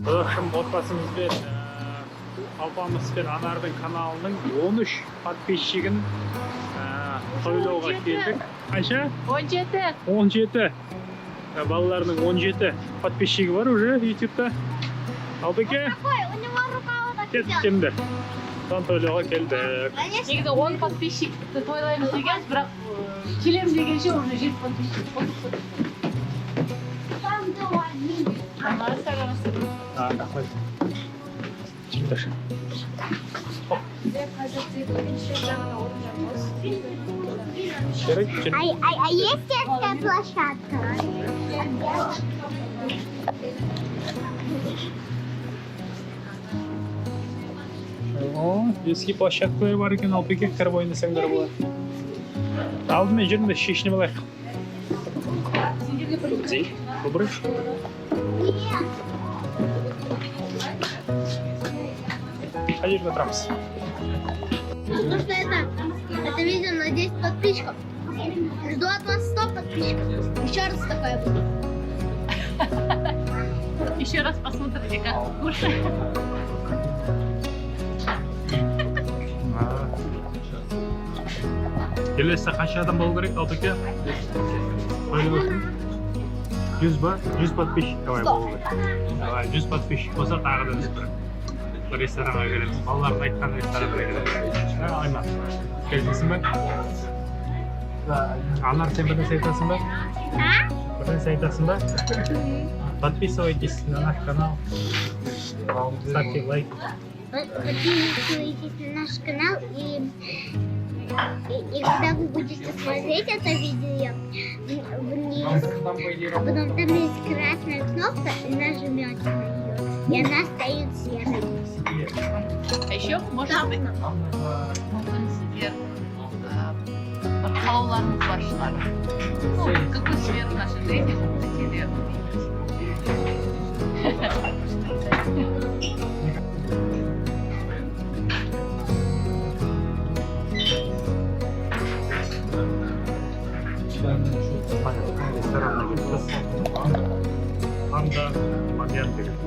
Dostum, отбасымызбен Алпамыс пен Анардың каналының 13 подписчигін тойлауға келдік. Қанша? 17. 17. Балаларының 17 подписчигі бар уже YouTube'да. Албеке, кеттімді. Сон тойлауға келдік. Негізі 10 подписчикті тойлаймыз дегенбіз, бірақ келем дегенше уже 7 подписчик. Рахмет. Чикташ. А есть детская площадка? Детский площадкалар бар екен, Алпеке, кіріп ойнасаңдар болады. Алдымен жүрміз, шешініп алайық. Добрый. А жерге отырамыз. Потому что это видео на 10 подписчиков. Жду от вас 100 подписчиков. Еще раз такое будет. Еще раз посмотрите, как кушает. Келесі қанша адам болу керек, Алпеке? 100 ба? 100 подписчик давай болу керек. Давай, 100 подписчик болса тағы да бір ресторанға келеміз. Балалардың айтқан ресторанға келеміз. Аймақ. Келдіңсің бе? Анар, сен бір нәрсе айтасың ба? Бір нәрсе айтасың ба? Подписывайтесь на наш канал. Ставьте лайк. Подписывайтесь на наш канал и когда вы будете смотреть это видео, вниз, а потом там есть красная кнопка, и нажмете на нее, и она стоит серой. А еще можно сіздер бір қалауларыңыз бар шығар. Ну, какой цвет наши зрители хотели Ресторанға келдік. Анда момент керек.